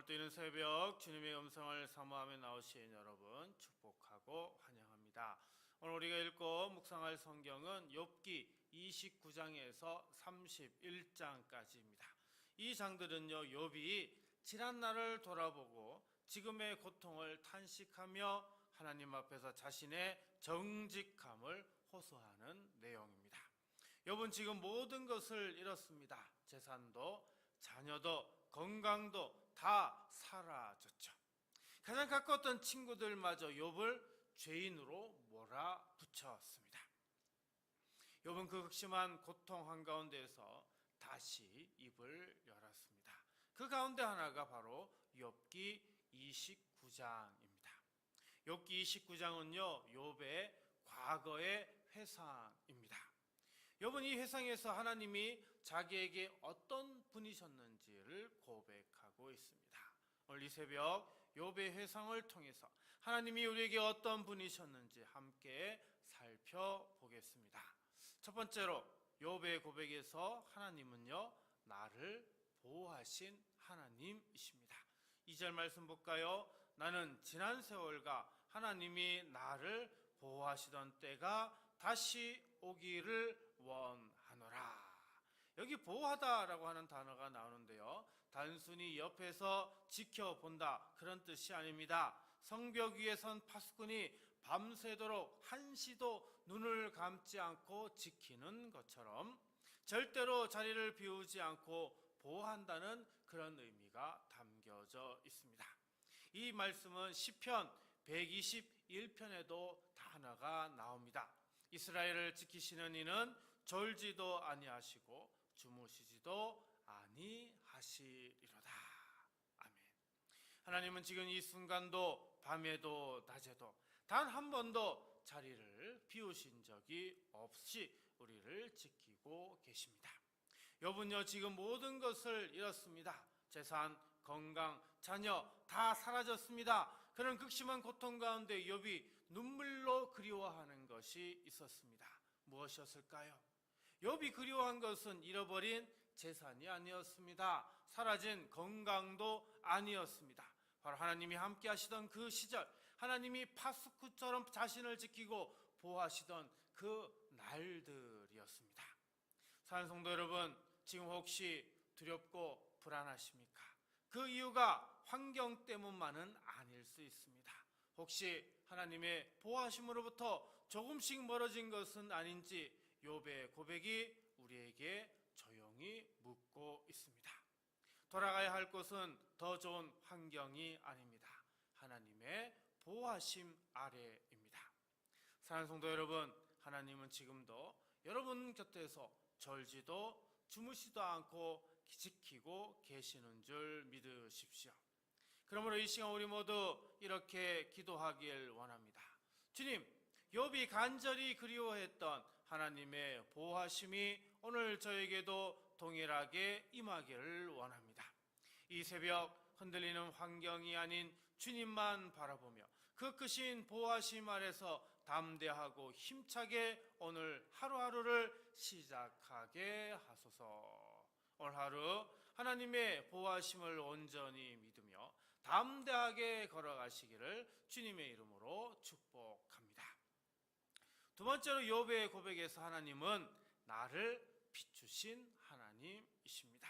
오늘도 이는 새벽 주님의 음성을 사모하며 나오신 여러분 축복하고 환영합니다. 오늘 우리가 읽고 묵상할 성경은 욥기 29장에서 31장까지입니다. 이 장들은요, 욥이 지난 날을 돌아보고 지금의 고통을 탄식하며 하나님 앞에서 자신의 정직함을 호소하는 내용입니다. 욥은 지금 모든 것을 잃었습니다. 재산도 자녀도 건강도 다 사라졌죠. 가장 가까웠던 친구들마저 욥을 죄인으로 몰아붙였습니다. 욥은 그 극심한 고통 한가운데에서 다시 입을 열었습니다. 그 가운데 하나가 바로 욥기 29장입니다. 욥기 29장은요, 욥의 과거의 회상입니다. 욥은 이 회상에서 하나님이 자기에게 어떤 분이셨는지를 고백하고 있습니다. 오늘 이 새벽 욥의 회상을 통해서 하나님이 우리에게 어떤 분이셨는지 함께 살펴보겠습니다. 첫 번째로 욥의 고백에서 하나님은요, 나를 보호하신 하나님이십니다. 2절 말씀 볼까요? 나는 지난 세월과 하나님이 나를 보호하시던 때가 다시 오기를 원하노라. 여기 보호하다라고 하는 단어가 나오는데요, 단순히 옆에서 지켜본다 그런 뜻이 아닙니다. 성벽 위에 선 파수꾼이 밤새도록 한시도 눈을 감지 않고 지키는 것처럼 절대로 자리를 비우지 않고 보호한다는 그런 의미가 담겨져 있습니다. 이 말씀은 시편 121편에도 단어가 나옵니다. 이스라엘을 지키시는 이는 졸지도 아니하시고 주무시지도 아니하시리로다. 아멘. 하나님은 지금 이 순간도 밤에도 낮에도 단 한 번도 자리를 비우신 적이 없이 우리를 지키고 계십니다. 욥은요, 지금 모든 것을 잃었습니다. 재산, 건강, 자녀 다 사라졌습니다. 그런 극심한 고통 가운데 욥이 눈물로 그리워하는 것이 있었습니다. 무엇이었을까요? 욥이 그리워한 것은 잃어버린 재산이 아니었습니다. 사라진 건강도 아니었습니다. 바로 하나님이 함께 하시던 그 시절, 하나님이 파수꾼처럼 자신을 지키고 보호하시던 그 날들이었습니다. 사랑하는 성도 여러분, 지금 혹시 두렵고 불안하십니까? 그 이유가 환경 때문만은 아닐 수 있습니다. 혹시 하나님의 보호하심으로부터 조금씩 멀어진 것은 아닌지 욥의 고백이 우리에게 조용히 묻고 있습니다. 돌아가야 할 곳은 더 좋은 환경이 아닙니다. 하나님의 보호하심 아래입니다. 사랑하는 성도 여러분, 하나님은 지금도 여러분 곁에서 졸지도 주무시도 않고 지키고 계시는 줄 믿으십시오. 그러므로 이 시간 우리 모두 이렇게 기도하길 원합니다. 주님, 욥이 간절히 그리워했던 하나님의 보호하심이 오늘 저에게도 동일하게 임하기를 원합니다. 이 새벽 흔들리는 환경이 아닌 주님만 바라보며 그 크신 보호하심 아래서 담대하고 힘차게 오늘 하루하루를 시작하게 하소서. 오늘 하루 하나님의 보호하심을 온전히 믿으며 담대하게 걸어가시기를 주님의 이름으로 축복합니다. 두 번째로 욥의 고백에서 하나님은 나를 비추신 하나님이십니다.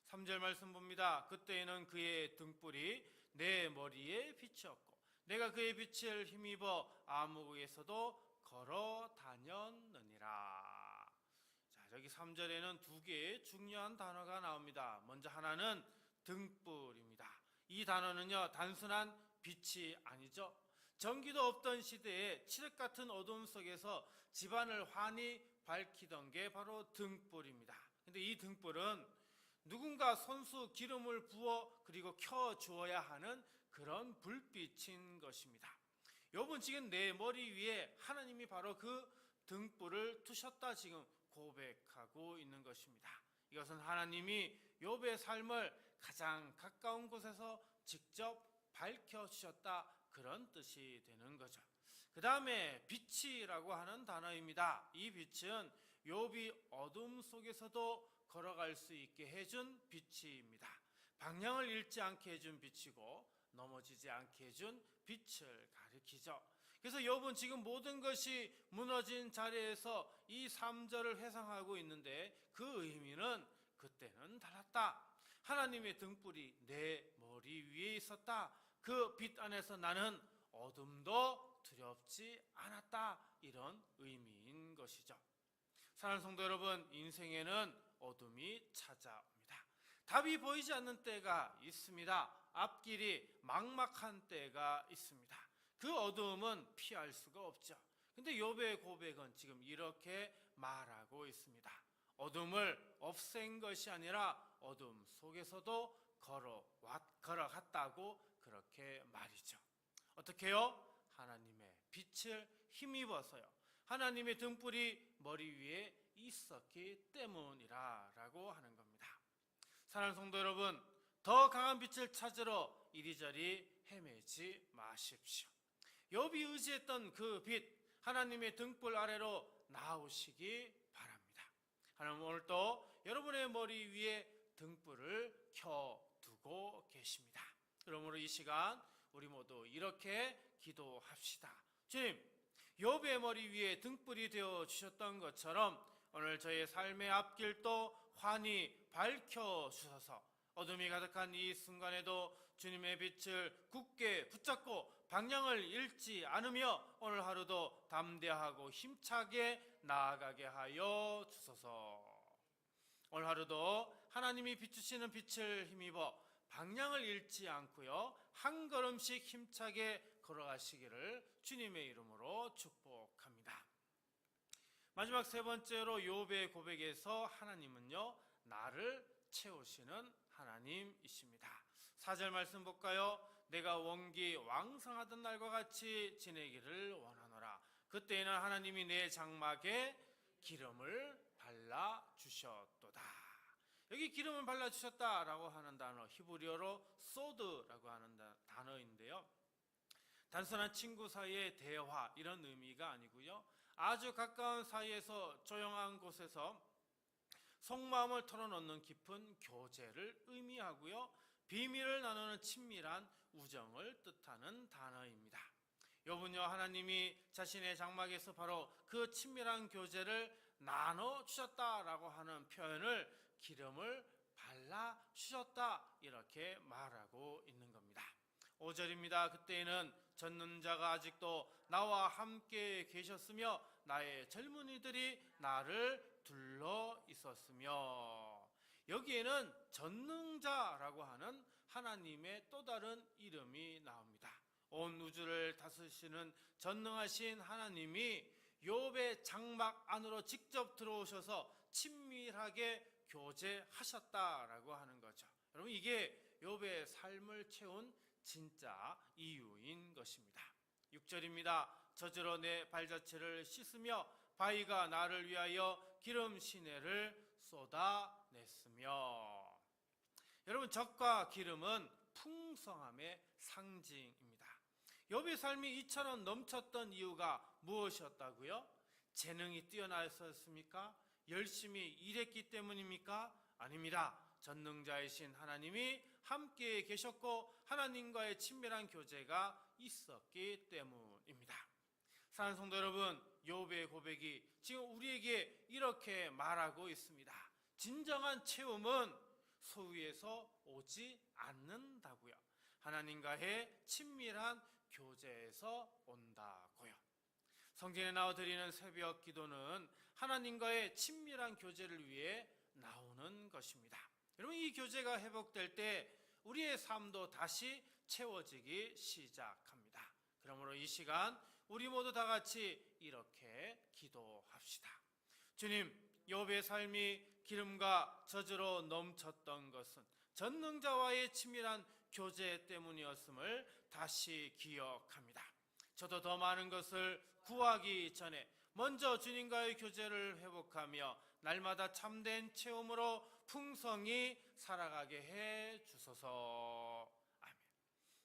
3절 말씀 봅니다. 그때에는 그의 등불이 내 머리에 비추었고 내가 그의 빛을 힘입어 암흑에서도 걸어 다녔느니라. 자, 여기 3절에는 두 개의 중요한 단어가 나옵니다. 먼저 하나는 등불입니다. 이 단어는요, 단순한 빛이 아니죠. 전기도 없던 시대에 칠흑 같은 어둠 속에서 집안을 환히 밝히던 게 바로 등불입니다. 근데 이 등불은 누군가 손수 기름을 부어 그리고 켜 주어야 하는 그런 불빛인 것입니다. 욥은 지금 내 머리 위에 하나님이 바로 그 등불을 두셨다 지금 고백하고 있는 것입니다. 이것은 하나님이 욥의 삶을 가장 가까운 곳에서 직접 밝혀주셨다 그런 뜻이 되는 거죠. 그 다음에 빛이라고 하는 단어입니다. 이 빛은 욥이 어둠 속에서도 걸어갈 수 있게 해준 빛입니다. 방향을 잃지 않게 해준 빛이고 넘어지지 않게 해준 빛을 가리키죠. 그래서 욥은 지금 모든 것이 무너진 자리에서 이 3절을 회상하고 있는데 그 의미는 그때는 달랐다. 하나님의 등불이 내 머리 위에 있었다. 그 빛 안에서 나는 어둠도 두렵지 않았다. 이런 의미인 것이죠. 사랑하는 성도 여러분, 인생에는 어둠이 찾아옵니다. 답이 보이지 않는 때가 있습니다. 앞길이 막막한 때가 있습니다. 그 어두움은 피할 수가 없죠. 근데 욥의 고백은 지금 이렇게 말하고 있습니다. 어둠을 없앤 것이 아니라 어둠 속에서도 걸어갔다고 그렇게 말이죠. 어떻게요? 하나님의 빛을 힘입어서요. 하나님의 등불이 머리 위에 있었기 때문이라고 하는 겁니다. 사랑하는 성도 여러분, 더 강한 빛을 찾으러 이리저리 헤매지 마십시오. 욥이 의지했던 그 빛, 하나님의 등불 아래로 나오시기 바랍니다. 하나님 오늘도 여러분의 머리 위에 등불을 켜두고 계십니다. 그러므로 이 시간 우리 모두 이렇게 기도합시다. 주님, 욥의 머리 위에 등불이 되어 주셨던 것처럼 오늘 저의 삶의 앞길도 환히 밝혀주셔서 어둠이 가득한 이 순간에도 주님의 빛을 굳게 붙잡고 방향을 잃지 않으며 오늘 하루도 담대하고 힘차게 나아가게 하여 주소서. 오늘 하루도 하나님이 비추시는 빛을 힘입어 방향을 잃지 않고요, 한 걸음씩 힘차게 걸어가시기를 주님의 이름으로 축복합니다. 마지막 세 번째로 욥의 고백에서 하나님은요, 나를 채우시는 하나님이십니다. 4절 말씀 볼까요? 내가 원기 왕성하던 날과 같이 지내기를 원하노라. 그때에는 하나님이 내 장막에 기름을 발라주셨도다. 여기 기름을 발라주셨다라고 하는 단어, 히브리어로 소드라고 하는 단어인데요, 단순한 친구 사이의 대화 이런 의미가 아니고요, 아주 가까운 사이에서 조용한 곳에서 속마음을 털어놓는 깊은 교제를 의미하고요, 비밀을 나누는 친밀한 우정을 뜻하는 단어입니다. 욥은요, 하나님이 자신의 장막에서 바로 그 친밀한 교제를 나눠주셨다라고 하는 표현을 기름을 발라주셨다 이렇게 말하고 있는 겁니다. 5절입니다. 그때에는 젖는 자가 아직도 나와 함께 계셨으며 나의 젊은이들이 나를 둘러 있었으며, 여기에는 전능자라고 하는 하나님의 또 다른 이름이 나옵니다. 온 우주를 다스리시는 전능하신 하나님이 욥의 장막 안으로 직접 들어오셔서 친밀하게 교제하셨다라고 하는 거죠. 여러분, 이게 욥의 삶을 채운 진짜 이유인 것입니다. 6절입니다. 젖으로 내 발자취를 씻으며 바위가 나를 위하여 기름 시내를 쏟아냈으며. 여러분, 젖과 기름은 풍성함의 상징입니다. 욥의 삶이 이처럼 넘쳤던 이유가 무엇이었다고요? 재능이 뛰어나셨습니까? 열심히 일했기 때문입니까? 아닙니다. 전능자이신 하나님이 함께 계셨고 하나님과의 친밀한 교제가 있었기 때문입니다. 사랑하는 성도 여러분, 욥의 고백이 지금 우리에게 이렇게 말하고 있습니다. 진정한 채움은 소유에서 오지 않는다고요. 하나님과의 친밀한 교제에서 온다고요. 성전에 나와 드리는 새벽 기도는 하나님과의 친밀한 교제를 위해 나오는 것입니다. 여러분, 이 교제가 회복될 때 우리의 삶도 다시 채워지기 시작합니다. 그러므로 이 시간 우리 모두 다 같이 이렇게 기도합시다. 주님, 욥의 삶이 기름과 젖으로 넘쳤던 것은 전능자와의 친밀한 교제 때문이었음을 다시 기억합니다. 저도 더 많은 것을 구하기 전에 먼저 주님과의 교제를 회복하며 날마다 참된 체험으로 풍성히 살아가게 해 주소서. 아멘.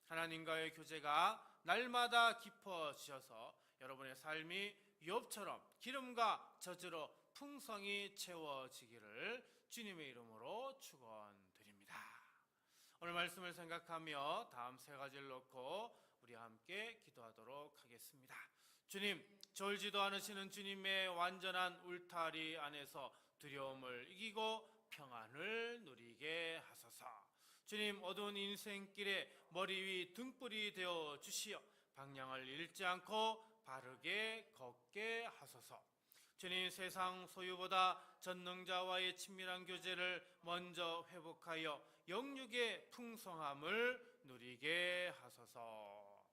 하나님과의 교제가 날마다 깊어지셔서 여러분의 삶이 욥처럼 기름과 젖으로 풍성히 채워지기를 주님의 이름으로 축원드립니다. 오늘 말씀을 생각하며 다음 세 가지를 놓고 우리 함께 기도하도록 하겠습니다. 주님, 졸지도 않으시는 주님의 완전한 울타리 안에서 두려움을 이기고 평안을 누리게 하소서. 주님, 어두운 인생길에 머리 위 등불이 되어 주시어 방향을 잃지 않고 바르게 걷게 하소서. 주님, 세상 소유보다 전능자와의 친밀한 교제를 먼저 회복하여 영육의 풍성함을 누리게 하소서.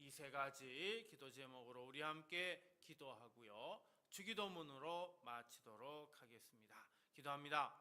이 세 가지 기도 제목으로 우리 함께 기도하고요, 주기도문으로 마치도록 하겠습니다. 기도합니다.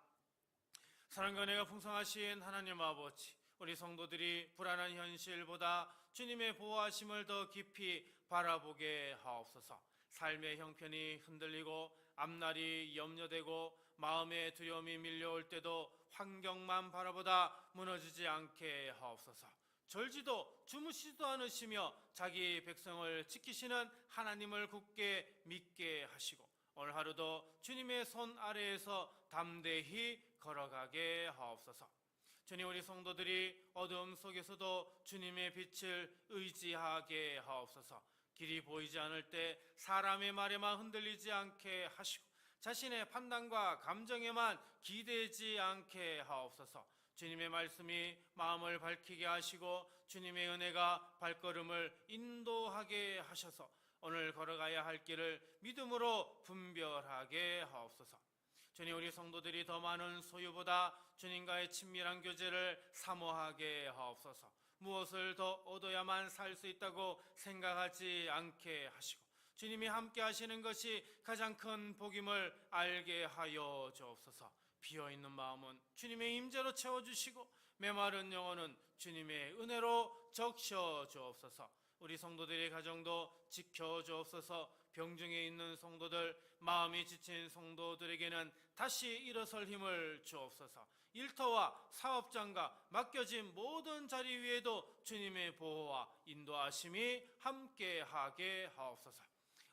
사랑과 은혜가 풍성하신 하나님 아버지, 우리 성도들이 불안한 현실보다 주님의 보호하심을 더 깊이 바라보게 하옵소서. 삶의 형편이 흔들리고 앞날이 염려되고 마음의 두려움이 밀려올 때도 환경만 바라보다 무너지지 않게 하옵소서. 졸지도 주무시지도 않으시며 자기 백성을 지키시는 하나님을 굳게 믿게 하시고 오늘 하루도 주님의 손 아래에서 담대히 걸어가게 하옵소서. 주님, 우리 성도들이 어두움 속에서도 주님의 빛을 의지하게 하옵소서. 길이 보이지 않을 때 사람의 말에만 흔들리지 않게 하시고 자신의 판단과 감정에만 기대지 않게 하옵소서. 주님의 말씀이 마음을 밝히게 하시고 주님의 은혜가 발걸음을 인도하게 하셔서 오늘 걸어가야 할 길을 믿음으로 분별하게 하옵소서. 주님, 우리 성도들이 더 많은 소유보다 주님과의 친밀한 교제를 사모하게 하옵소서. 무엇을 더 얻어야만 살 수 있다고 생각하지 않게 하시고 주님이 함께 하시는 것이 가장 큰 복임을 알게 하여 주옵소서. 비어있는 마음은 주님의 임재로 채워주시고 메마른 영혼은 주님의 은혜로 적셔 주옵소서. 우리 성도들의 가정도 지켜 주옵소서. 병중에 있는 성도들, 마음이 지친 성도들에게는 다시 일어설 힘을 주옵소서. 일터와 사업장과 맡겨진 모든 자리 위에도 주님의 보호와 인도하심이 함께하게 하옵소서.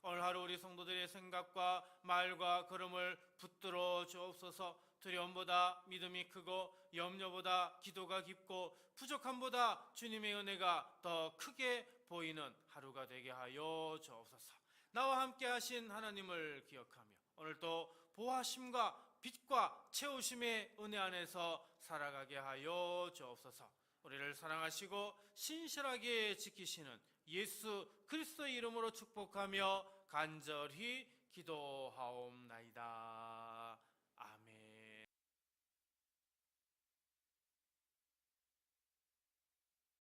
오늘 하루 우리 성도들의 생각과 말과 걸음을 붙들어 주옵소서. 두려움보다 믿음이 크고 염려보다 기도가 깊고 부족함보다 주님의 은혜가 더 크게 보이는 하루가 되게 하여 주옵소서. 나와 함께 하신 하나님을 기억하며 오늘도 보호하심과 빛과 채우심의 은혜 안에서 살아가게 하여 주옵소서. 우리를 사랑하시고 신실하게 지키시는 예수 그리스도의 이름으로 축복하며 간절히 기도하옵나이다.